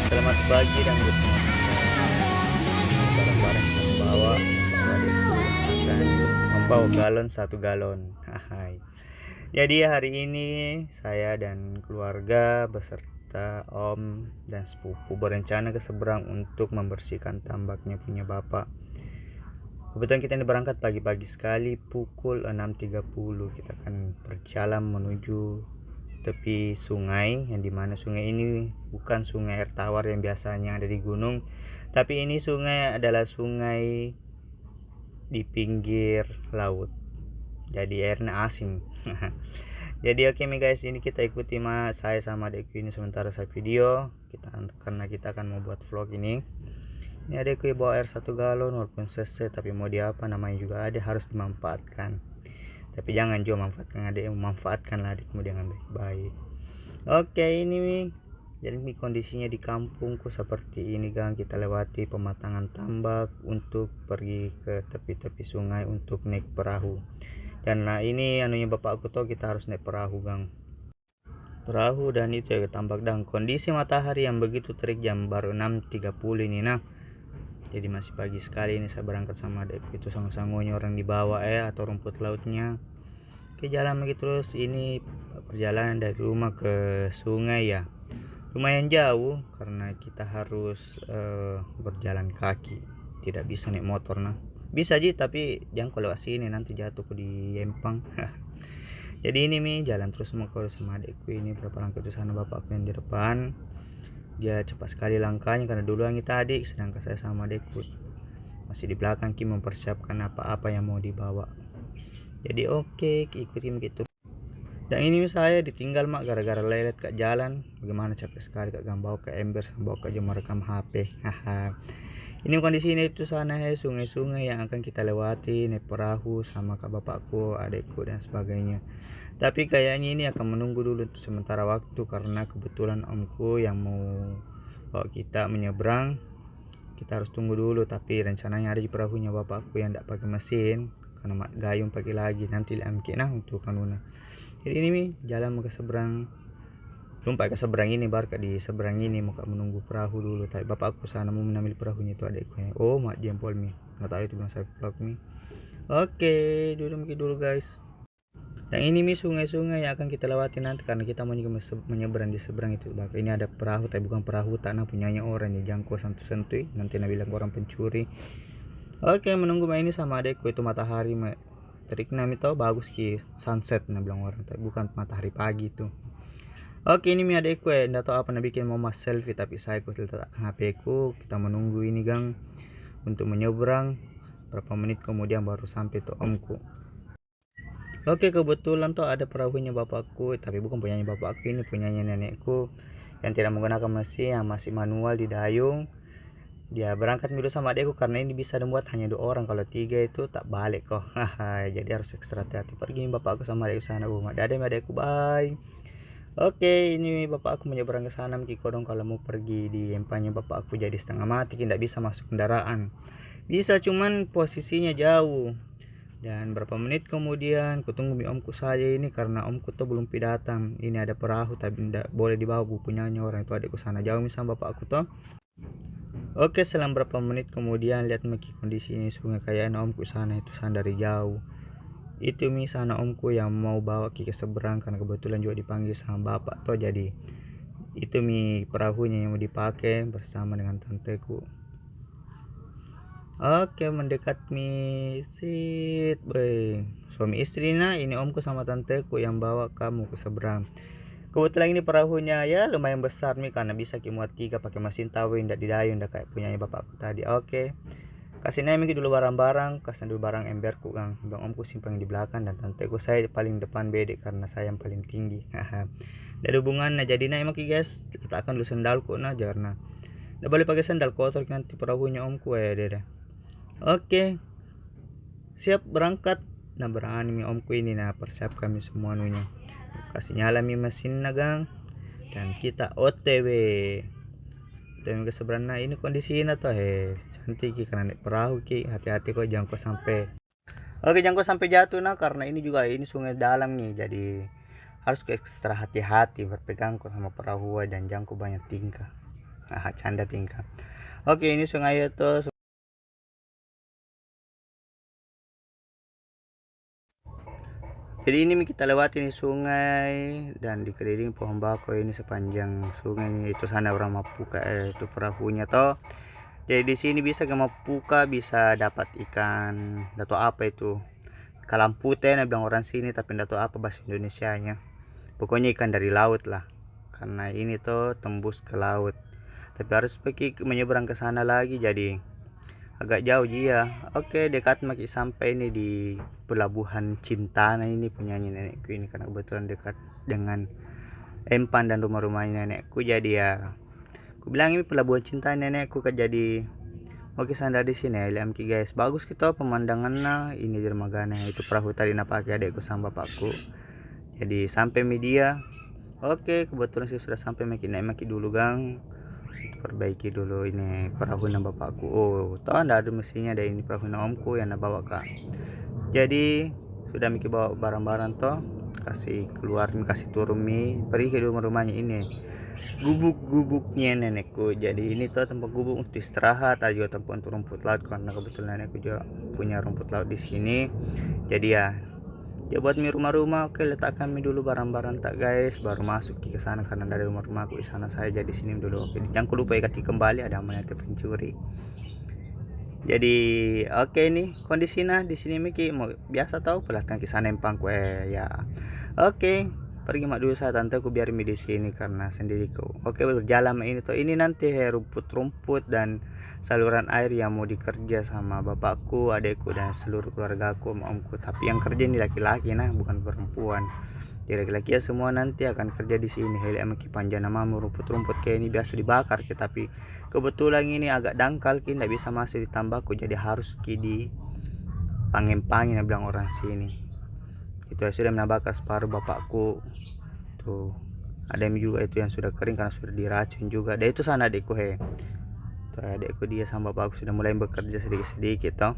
Selamat pagi dan good morning. Ini barang-barang yang membawa satu adikku akan membawa galon 1 galon. Hai. Jadi hari ini saya dan keluarga beserta om dan sepupu berencana ke seberang untuk membersihkan tambaknya punya bapak. Kebetulan kita ini berangkat pagi-pagi sekali pukul 6.30. Kita akan berjalan menuju tepi sungai, yang dimana sungai ini bukan sungai air tawar yang biasanya ada di gunung, tapi ini sungai adalah sungai di pinggir laut, jadi airnya asin. Jadi oke nih guys, ini kita ikuti saya sama adekku ini sementara saya video kita, karena kita akan membuat vlog ini. Ini adekku bawa air 1 galon walaupun sese, tapi mau diapa namanya juga ada, harus dimanfaatkan. Tapi jangan juga manfaatkan adik, memanfaatkanlah adikmu dengan baik-baik. Oke, ini jadi kondisinya di kampungku seperti ini gang. Kita lewati pematangan tambak untuk pergi ke tepi-tepi sungai untuk naik perahu. Dan nah ini anunya bapakku tuh, kita harus naik perahu gang. Perahu dan itu ya tambak, dan kondisi matahari yang begitu terik, jam baru 6.30 ini. Nah, jadi masih pagi sekali ini saya berangkat sama adekku itu, sangu-sangunya orang di bawah atau rumput lautnya. Oke, jalan begitu terus. Ini perjalanan dari rumah ke sungai ya, lumayan jauh karena kita harus berjalan kaki, tidak bisa naik motor. Nah bisa aja tapi jangan kalau lewat sini nanti jatuh ke di empang. Jadi ini jalan terus mau sama adekku ini, berapa langkah di sana bapakku yang di depan. Dia cepat sekali langkahnya karena duluan kita adik, sedangkan saya sama adekku masih di belakang mempersiapkan apa-apa yang mau dibawa. Jadi oke, ikutin begitu. Dan ini saya ditinggal mak gara-gara lelet ke jalan. Bagaimana capek sekali kak gambau ke ember sampai ke jam merekam HP. Haha. Ini kondisi ini itu sana sungai-sungai yang akan kita lewati naik perahu sama kak bapakku, adekku dan sebagainya. Tapi kayaknya ini akan menunggu dulu untuk sementara waktu karena kebetulan omku yang mau bawa kita menyeberang. Kita harus tunggu dulu, tapi rencananya ada di perahunya bapakku yang tidak pakai mesin karena gayung pagi lagi nanti nah untuk kanuna. Jadi ini jalan mau ke seberang, lumpat ke seberang ini, baru di seberang ini mau menunggu perahu dulu. Tapi bapakku sana mau menambil perahunya itu adekku. Oh mak jempol nggak tahu itu bilang saya vlog Oke, dulu guys. Dan ini sungai-sungai yang akan kita lewati nanti karena kita mau juga menyeberang di seberang itu. Bahkan ini ada perahu tapi bukan perahu tanah punyanya orang ya, jangkau santu-santui nanti nabi bilang orang pencuri. Oke, menunggu ini sama adekku itu matahari terik nami tahu bagus ki sunset nah bilang orang, tapi bukan matahari pagi itu. Oke, ini adekku enggak tahu apa bikin mau selfie, tapi saya letak HP ku. Kita menunggu ini gang untuk menyeberang. Berapa menit kemudian baru sampai tuh omku. Oke, kebetulan tuh ada perahunya bapakku, tapi bukan punyanya bapakku, ini punyanya nenekku yang tidak menggunakan mesin, yang masih manual di dayung. Dia berangkat dulu sama adekku karena ini bisa membuat hanya 2 orang, kalau 3 itu tak balik kok. Jadi harus ekstra hati-hati. Pergi bapakku sama adekku sana. Dadah adekku, bye. Oke, ini bapakku menyeberang ke sana dong. Kalau mau pergi di empangnya bapakku jadi setengah mati, tidak bisa masuk kendaraan. Bisa cuman posisinya jauh. Dan berapa menit kemudian kutunggu omku saja ini karena omku tuh belum datang. Ini ada perahu tapi tidak boleh dibawa bukunya orang itu adekku sana jauh sama bapakku tuh. Oke, selang berapa menit kemudian lihat kondisi ini sungai kayak omku sana itu sana dari jauh. Itu sana omku yang mau bawa ke seberang karena kebetulan juga dipanggil sama bapak tuh, jadi itu perahunya yang mau dipakai bersama dengan tanteku. Oke, mendekat sit boy suami istri. Nah ini omku sama tanteku yang bawa kamu ke seberang. Kebetulan ini perahunya ya lumayan besar karena bisa muat 3 pakai mesin tawin, tidak didayung, tidak kayak punyanya bapakku tadi. Oke, kasih naik dulu barang-barang, kasih dulu barang emberku bang omku simpang di belakang dan tanteku saya paling depan bedek karena saya yang paling tinggi. Dari hubungannya jadi naik guys, letakkan dulu sendalku karena tidak boleh pakai sendal kotor nanti perahunya omku deh. Oke, siap berangkat. Nah berani omku ini persiapkan semua kasih nyala mesin nagang dan kita OTW ke seberang. Nah ini kondisi tuh cantik karena naik perahu hati-hati kok jangan sampai jangan sampai jatuh karena ini juga ini sungai dalam jadi harus ekstra hati-hati berpegang sama perahu dan jangan banyak tingkah. Canda tingkah. Oke, ini sungai itu. Jadi ini kita lewati nih sungai dan dikelilingi pohon bakau ini sepanjang sungai ini. Itu sana orang Mapuka itu perahunya toh. Jadi di sini bisa ke Mapuka bisa dapat ikan atau apa itu. Kalampute nah bilang orang sini tapi enggak tahu apa bahasa Indonesianya. Pokoknya ikan dari laut lah. Karena ini tuh tembus ke laut. Tapi harus pergi menyeberang ke sana lagi jadi agak jauh dia. Oke, dekat maki sampai ini di pelabuhan Cintana ini punya nenekku ini karena kebetulan dekat dengan empan dan rumah-rumahnya nenekku jadi ya aku bilang ini pelabuhan cinta nenekku kan jadi oke sandar di sini ya lihat guys bagus kita pemandangannya ini dermagana itu perahu tadi napaki adekku sama bapakku jadi sampai media oke kebetulan sih sudah sampai naik dulu gang perbaiki dulu ini perahu bapakku oh toh anda ada mesinnya ada ini perahu omku yang bawa kak jadi sudah Miki bawa barang-barang toh kasih keluar kasih turun mie pergi ke rumahnya ini gubuk-gubuknya nenekku jadi ini tuh tempat gubuk untuk istirahat ada juga tempat untuk rumput laut karena kebetulan nenekku juga punya rumput laut di sini jadi ya dia buat mie rumah-rumah oke letakkan mie dulu barang-barang tak guys baru masuk ke sana karena dari rumah-rumahku di sana saya jadi sini dulu oke jangan lupa ikat kembali ada amanah pencuri jadi oke nih kondisinya di sini Miki mau biasa tahu pelatkan kisah nempang kue ya oke pergi mak dulu saya tante aku biar di sini karena sendiriku oke berjalan ini tuh ini nanti rumput-rumput dan saluran air yang mau dikerja sama bapakku adekku dan seluruh keluargaku omku tapi yang kerja ini laki-laki nah bukan perempuan jadi laki-laki ya semua nanti akan kerja di sini heli amaki panjang nama rumput-rumput kayak ini biasa dibakar tapi kebetulan ini agak dangkal ki tidak bisa masih ditambahku jadi harus ki di pangin-pangin bilang orang sini itu ya sudah menambahkan separuh bapakku tuh ada juga itu yang sudah kering karena sudah diracun juga dan itu sana adikku tuh adikku dia sama bapakku sudah mulai bekerja sedikit-sedikit toh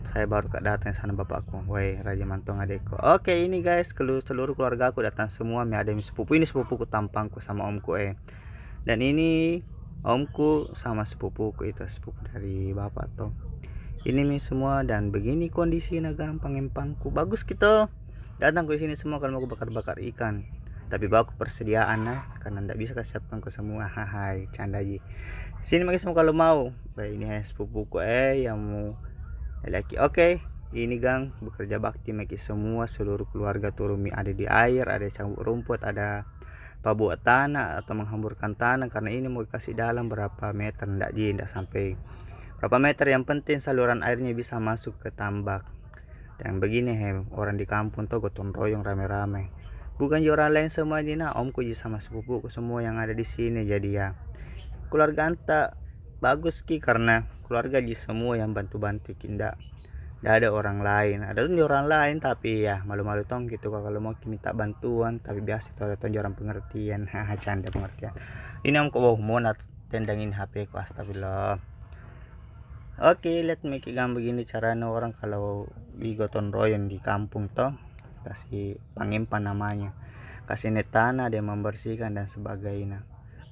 saya baru datang sana bapakku woi raja mantong adekku oke ini guys seluruh keluarga aku datang semua ada sepupu ini sepupuku tampangku sama omku dan ini omku sama sepupuku itu sepupu dari bapak toh ini nih semua dan begini kondisinya gampang empangku bagus gitu datang ke sini semua kalau mau bakar-bakar ikan tapi bawa persediaan lah karena ndak bisa kasiapkan ke semua hai canda ji sini lagi semua kalau mau baik ini sepupuku yang mau lagi oke ini gang bekerja bakti maki semua seluruh keluarga turumi ada di air ada cambuk rumput ada pabuat tanah atau menghamburkan tanah karena ini mau dikasih dalam berapa meter ndak sampai berapa meter yang penting saluran airnya bisa masuk ke tambak dan begini orang di kampung tuh gotong royong rame-rame bukan orang lain semua ini nah omku sama sepupuku semua yang ada di sini jadi ya keluarga anta bagus ki karena keluarga di semua yang bantu-bantu kinda tidak ada orang lain ada tuh orang lain tapi ya malu-malu tong gitu kalau mau minta bantuan tapi biasa itu ada orang pengertian haha canda pengertian ini om kok mau tendangin HP ku astagfirullah oke let me gang begini caranya orang kalau di gotong royong di kampung toh kasih pangimpan namanya kasih net tanah dia membersihkan dan sebagainya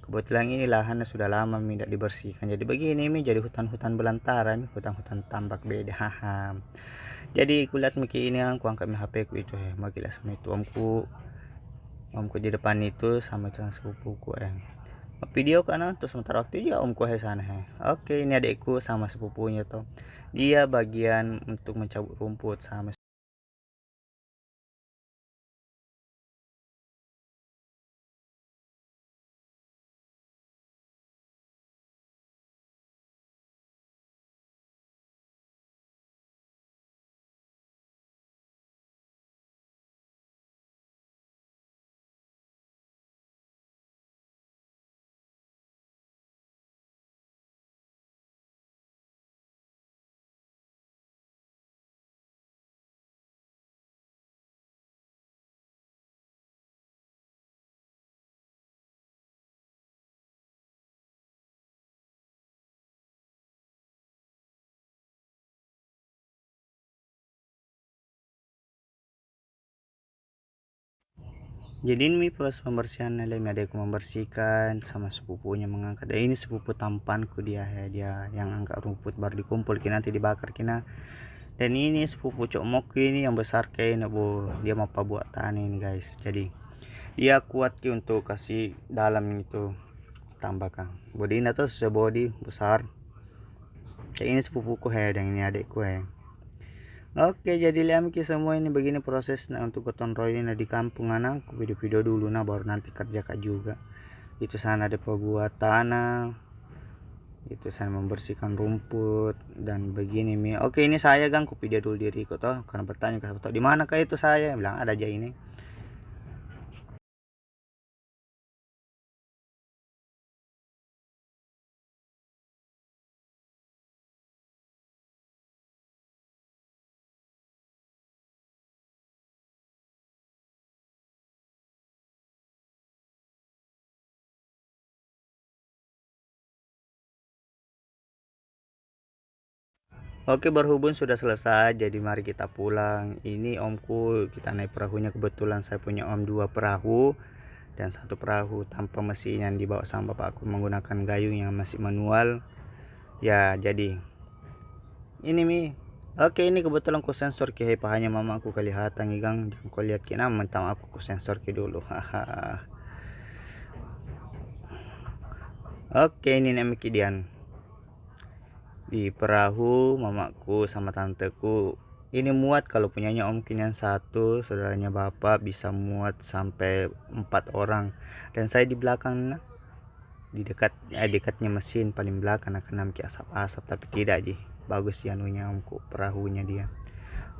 kebetulan ini lahannya sudah lama tidak dibersihkan jadi begini mi jadi hutan-hutan belantara hutan-hutan tambak beda haha jadi kulihat miki ini aku angkat HP ku itu mau gila sama itu omku di depan itu sama itu sepupuku video karena terus sementara waktu juga omku sana oke ini adekku sama sepupunya tuh dia bagian untuk mencabut rumput sama Jadi ini proses pembersihan lem, adekku membersihkan sama sepupunya mengangkat. Ini sepupu tampanku dia ya, dia yang angkat rumput baru dikumpul kina nanti dibakar kina. Dan ini sepupu cokmok ini yang besar kayaknya bu, dia mau apa buat tani ini guys. Jadi dia kuat ki untuk kasih dalam itu tambahkan. Bodi ini tuh sebodi besar. Kayak ini sepupuku ya, dan ini adekku ya. Oke, jadi lihat semua ini begini proses untuk gotong royong di kampung anak. Video-video dulu nah baru nanti kerja kak juga. Itu sana ada pembuat tanah, itu sana membersihkan rumput dan begini mi. Oke, ini saya gang ku video dulu diriku toh karena bertanya ke di mana kah itu saya bilang ada aja ini. Oke, berhubung sudah selesai, jadi mari kita pulang. Ini omku, kita naik perahunya. Kebetulan saya punya om 2 perahu dan 1 perahu tanpa mesin yang dibawa sama bapakku menggunakan gayung yang masih manual. Ya, jadi ini mi. Oke, ini kebetulan ku sensor ke pahanya mamaku kelihatan igang. Jangan kau lihat kina, mentang aku ku sensor ke dulu. Haha. Oke, ini namanya Kidian. Di perahu mamaku sama tanteku ini muat, kalau punyanya om Kinian 1, saudaranya bapak bisa muat sampai 4 orang, dan saya di belakang di dekatnya mesin paling belakang akan nampi asap-asap, tapi tidak ji bagus anunya omku perahunya dia.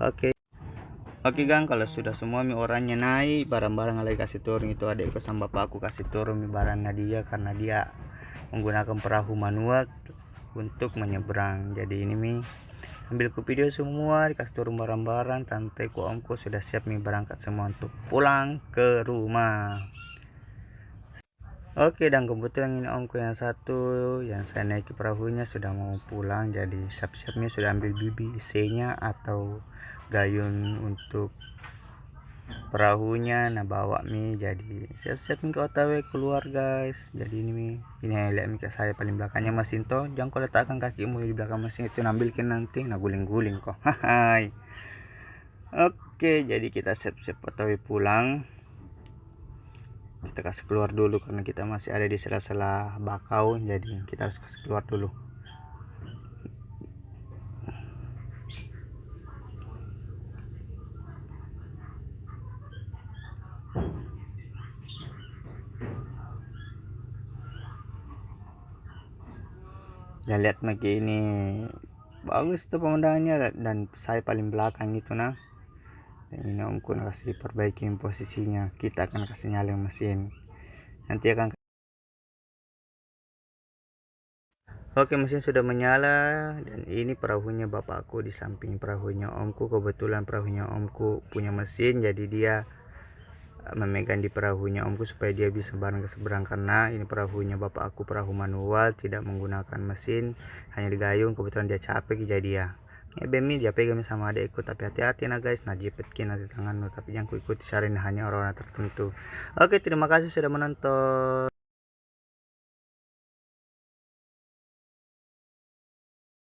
Oke gang, kalau sudah semua mi orangnya naik, barang-barang lagi kasih turun, itu adekku sama bapakku kasih turun mi barangnya dia karena dia menggunakan perahu manual untuk menyeberang. Jadi ini mi ambil ku video semua, dikasih turun barang-barang, tanteku omku sudah siap mi berangkat semua untuk pulang ke rumah. Oke, dan kebetulan ini omku yang 1 yang saya naiki perahunya sudah mau pulang, jadi siap-siapnya sudah ambil BBC-nya atau gayung untuk perahunya. Nah bawa mi, jadi siap-siap ke OTW keluar guys. Jadi ini lihat mi saya paling belakangnya mesin toh, jangan kau letakkan kakimu di belakang mesin itu, nambilkin nanti nah guling-guling kok. Hai. Oke, jadi kita siap-siap OTW pulang. Kita kasih keluar dulu karena kita masih ada di sela-sela bakau, jadi kita harus kasih keluar dulu. Ya lihat lagi ini bagus tuh pemandangannya, dan saya paling belakang itu nah. Dan ini omku kasih perbaiki posisinya, kita akan kasih nyalain mesin nanti akan. Oke, mesin sudah menyala, dan ini perahunya bapakku di samping perahunya omku. Kebetulan perahunya omku punya mesin, jadi dia memegang di perahunya omku supaya dia bisa bareng ke seberang, karena ini perahunya bapak aku perahu manual tidak menggunakan mesin, hanya digayung. Kebetulan dia capek jadi ya bemi dia pegang sama adekku, tapi hati-hati nah guys, nah jepit kina di tanganmu, tapi yang ku ikuti saran hanya orang-orang tertentu. Oke, terima kasih sudah menonton.